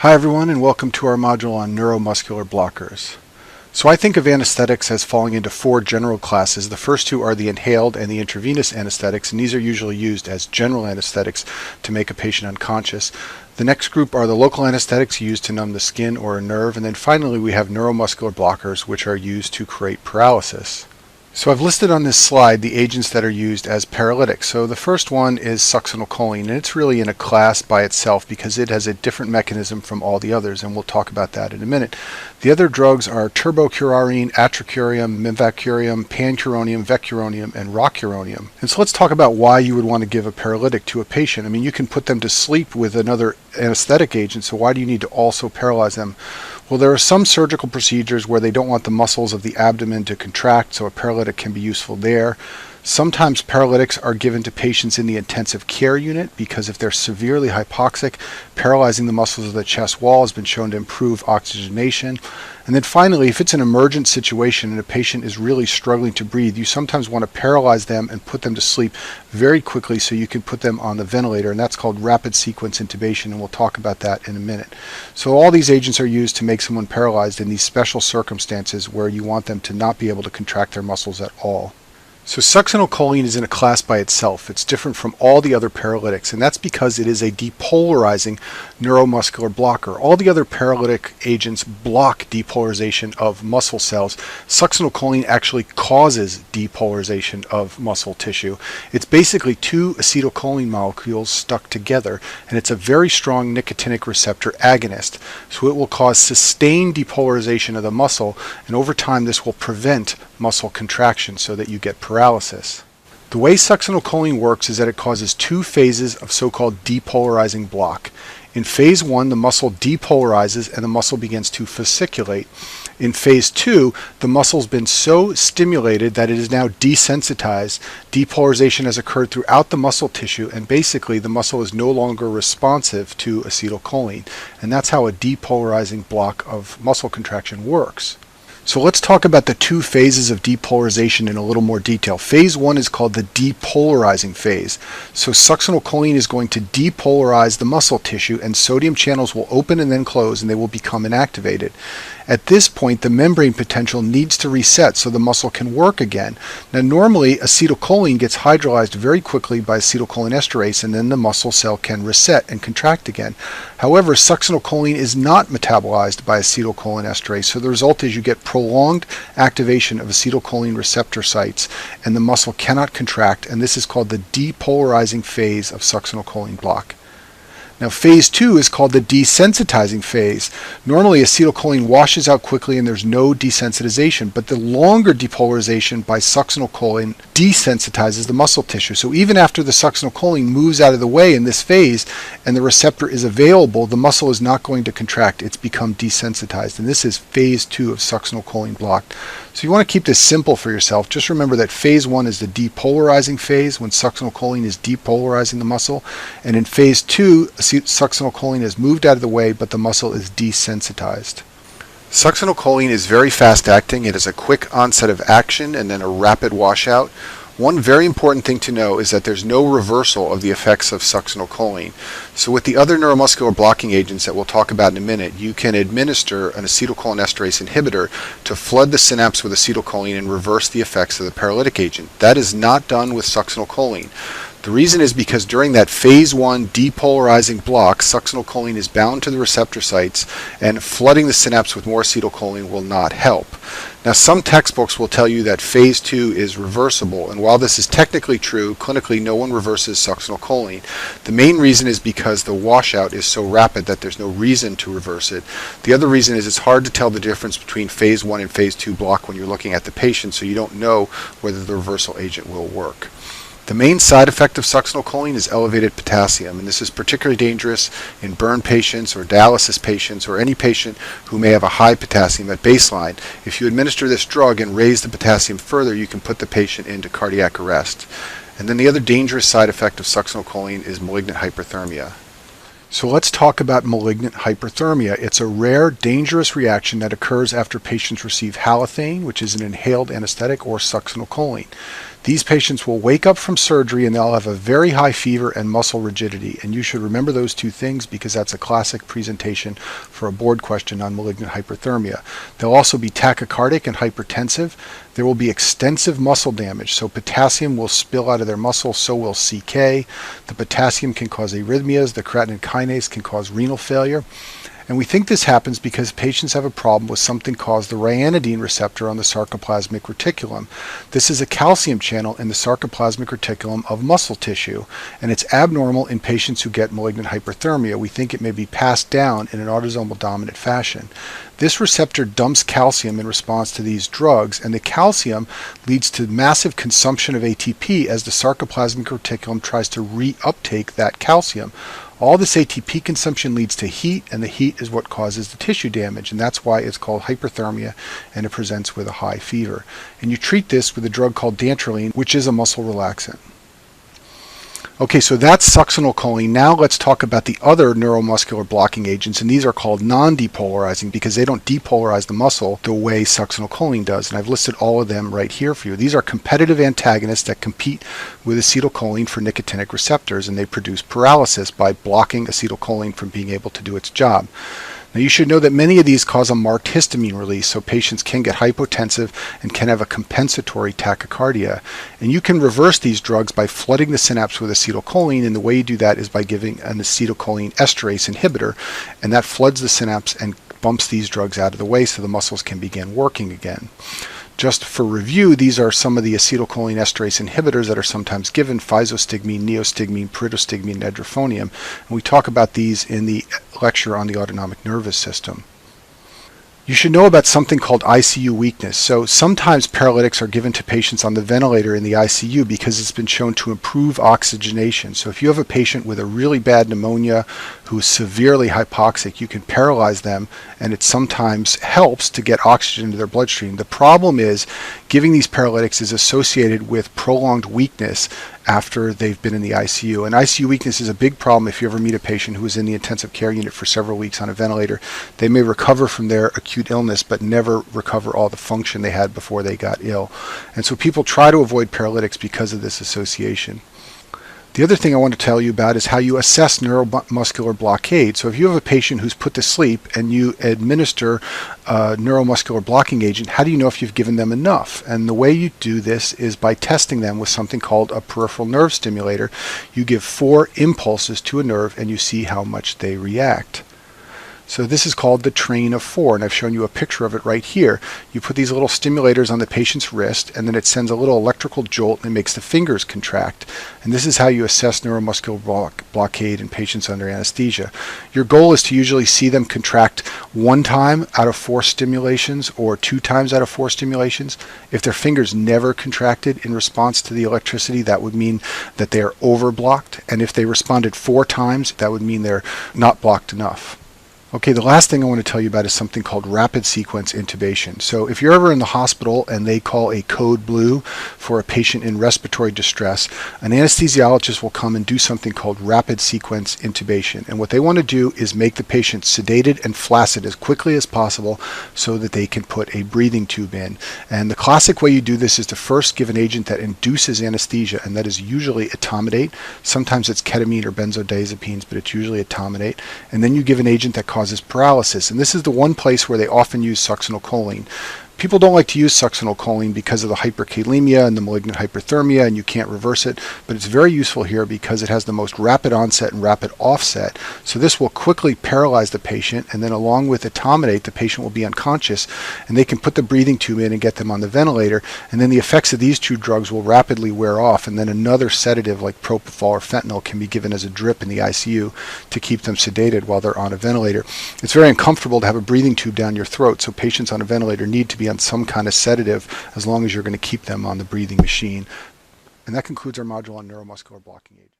Hi everyone, and welcome to our module on neuromuscular blockers. So I think of anesthetics as falling into four general classes. The first two are the inhaled and the intravenous anesthetics, and these are usually used as general anesthetics to make a patient unconscious. The next group are the local anesthetics used to numb the skin or a nerve, and then finally we have neuromuscular blockers, which are used to create paralysis. So I've listed on this slide the agents that are used as paralytics. So the first one is succinylcholine, and it's really in a class by itself because it has a different mechanism from all the others, and we'll talk about that in a minute. The other drugs are turbocurarine, atracurium, mivacurium, pancuronium, vecuronium, and rocuronium. And so let's talk about why you would want to give a paralytic to a patient. I mean, you can put them to sleep with another anesthetic agent, so why do you need to also paralyze them? Well, there are some surgical procedures where they don't want the muscles of the abdomen to contract, so a paralytic can be useful there. Sometimes paralytics are given to patients in the intensive care unit because if they're severely hypoxic, paralyzing the muscles of the chest wall has been shown to improve oxygenation. And then finally, if it's an emergent situation and a patient is really struggling to breathe, you sometimes want to paralyze them and put them to sleep very quickly so you can put them on the ventilator, and that's called rapid sequence intubation, and we'll talk about that in a minute. So all these agents are used to make someone paralyzed in these special circumstances where you want them to not be able to contract their muscles at all. So succinylcholine is in a class by itself. It's different from all the other paralytics, and that's because it is a depolarizing neuromuscular blocker. All the other paralytic agents block depolarization of muscle cells. Succinylcholine actually causes depolarization of muscle tissue. It's basically two acetylcholine molecules stuck together, and it's a very strong nicotinic receptor agonist. So it will cause sustained depolarization of the muscle, and over time this will prevent muscle contraction so that you get paralysis. The way succinylcholine works is that it causes two phases of so-called depolarizing block. In phase 1, the muscle depolarizes and the muscle begins to fasciculate. In phase 2, the muscle's been so stimulated that it is now desensitized. Depolarization has occurred throughout the muscle tissue, and basically the muscle is no longer responsive to acetylcholine. And that's how a depolarizing block of muscle contraction works. So let's talk about the two phases of depolarization in a little more detail. Phase 1 is called the depolarizing phase. So succinylcholine is going to depolarize the muscle tissue, and sodium channels will open and then close, and they will become inactivated. At this point, the membrane potential needs to reset so the muscle can work again. Now normally acetylcholine gets hydrolyzed very quickly by acetylcholinesterase, and then the muscle cell can reset and contract again. However, succinylcholine is not metabolized by acetylcholinesterase, so the result is you get prolonged activation of acetylcholine receptor sites, and the muscle cannot contract, and this is called the depolarizing phase of succinylcholine block. Now phase 2 is called the desensitizing phase. Normally acetylcholine washes out quickly and there's no desensitization, but the longer depolarization by succinylcholine desensitizes the muscle tissue. So even after the succinylcholine moves out of the way in this phase and the receptor is available, the muscle is not going to contract. It's become desensitized, and this is phase 2 of succinylcholine block. So you want to keep this simple for yourself. Just remember that phase 1 is the depolarizing phase when succinylcholine is depolarizing the muscle, and in phase 2 succinylcholine has moved out of the way but the muscle is desensitized. Succinylcholine is very fast acting. It has a quick onset of action and then a rapid washout. One very important thing to know is that there's no reversal of the effects of succinylcholine. So with the other neuromuscular blocking agents that we'll talk about in a minute, you can administer an acetylcholinesterase inhibitor to flood the synapse with acetylcholine and reverse the effects of the paralytic agent. That is not done with succinylcholine. The reason is because during that phase 1 depolarizing block, succinylcholine is bound to the receptor sites, and flooding the synapse with more acetylcholine will not help. Now some textbooks will tell you that phase 2 is reversible, and while this is technically true, clinically no one reverses succinylcholine. The main reason is because the washout is so rapid that there's no reason to reverse it. The other reason is it's hard to tell the difference between phase 1 and phase 2 block when you're looking at the patient, so you don't know whether the reversal agent will work. The main side effect of succinylcholine is elevated potassium, and this is particularly dangerous in burn patients or dialysis patients or any patient who may have a high potassium at baseline. If you administer this drug and raise the potassium further, you can put the patient into cardiac arrest. And then the other dangerous side effect of succinylcholine is malignant hyperthermia. So let's talk about malignant hyperthermia. It's a rare, dangerous reaction that occurs after patients receive halothane, which is an inhaled anesthetic, or succinylcholine. These patients will wake up from surgery and they'll have a very high fever and muscle rigidity. And you should remember those two things because that's a classic presentation for a board question on malignant hyperthermia. They'll also be tachycardic and hypertensive. There will be extensive muscle damage. So potassium will spill out of their muscle, so will CK. The potassium can cause arrhythmias. The creatinine kinase can cause renal failure. And we think this happens because patients have a problem with something called the ryanodine receptor on the sarcoplasmic reticulum. This is a calcium channel in the sarcoplasmic reticulum of muscle tissue, and it's abnormal in patients who get malignant hyperthermia. We think it may be passed down in an autosomal dominant fashion. This receptor dumps calcium in response to these drugs, and the calcium leads to massive consumption of ATP as the sarcoplasmic reticulum tries to reuptake that calcium. All this ATP consumption leads to heat, and the heat is what causes the tissue damage, and that's why it's called hyperthermia, and it presents with a high fever. And you treat this with a drug called dantrolene, which is a muscle relaxant. Okay, so that's succinylcholine. Now let's talk about the other neuromuscular blocking agents, and these are called non-depolarizing because they don't depolarize the muscle the way succinylcholine does, and I've listed all of them right here for you. These are competitive antagonists that compete with acetylcholine for nicotinic receptors, and they produce paralysis by blocking acetylcholine from being able to do its job. Now you should know that many of these cause a marked histamine release, so patients can get hypotensive and can have a compensatory tachycardia. And you can reverse these drugs by flooding the synapse with acetylcholine, and the way you do that is by giving an acetylcholine esterase inhibitor, and that floods the synapse and bumps these drugs out of the way so the muscles can begin working again. Just for review, these are some of the acetylcholine esterase inhibitors that are sometimes given: physostigmine, neostigmine, pyridostigmine, and edrophonium. And we talk about these in the lecture on the autonomic nervous system. You should know about something called ICU weakness. So sometimes paralytics are given to patients on the ventilator in the ICU because it's been shown to improve oxygenation. So if you have a patient with a really bad pneumonia who's severely hypoxic, you can paralyze them, and it sometimes helps to get oxygen into their bloodstream. The problem is giving these paralytics is associated with prolonged weakness after they've been in the ICU. And ICU weakness is a big problem if you ever meet a patient who is in the intensive care unit for several weeks on a ventilator. They may recover from their acute illness but never recover all the function they had before they got ill. And so people try to avoid paralytics because of this association. The other thing I want to tell you about is how you assess neuromuscular blockade. So if you have a patient who's put to sleep and you administer a neuromuscular blocking agent, how do you know if you've given them enough? And the way you do this is by testing them with something called a peripheral nerve stimulator. You give 4 impulses to a nerve and you see how much they react. So this is called the train of 4, and I've shown you a picture of it right here. You put these little stimulators on the patient's wrist, and then it sends a little electrical jolt and it makes the fingers contract. And this is how you assess neuromuscular blockade in patients under anesthesia. Your goal is to usually see them contract 1 time out of 4 stimulations or 2 times out of 4 stimulations. If their fingers never contracted in response to the electricity, that would mean that they are overblocked. And if they responded 4 times, that would mean they're not blocked enough. Okay, the last thing I want to tell you about is something called rapid sequence intubation. So if you're ever in the hospital and they call a code blue for a patient in respiratory distress, an anesthesiologist will come and do something called rapid sequence intubation. And what they want to do is make the patient sedated and flaccid as quickly as possible so that they can put a breathing tube in. And the classic way you do this is to first give an agent that induces anesthesia, and that is usually etomidate. Sometimes it's ketamine or benzodiazepines, but it's usually etomidate. And then you give an agent that causes paralysis, and this is the one place where they often use succinylcholine. People don't like to use succinylcholine because of the hyperkalemia and the malignant hyperthermia, and you can't reverse it, but it's very useful here because it has the most rapid onset and rapid offset. So this will quickly paralyze the patient, and then along with etomidate, the patient will be unconscious, and they can put the breathing tube in and get them on the ventilator, and then the effects of these 2 drugs will rapidly wear off, and then another sedative like propofol or fentanyl can be given as a drip in the ICU to keep them sedated while they're on a ventilator. It's very uncomfortable to have a breathing tube down your throat, so patients on a ventilator need to be on some kind of sedative as long as you're going to keep them on the breathing machine. And that concludes our module on neuromuscular blocking agents.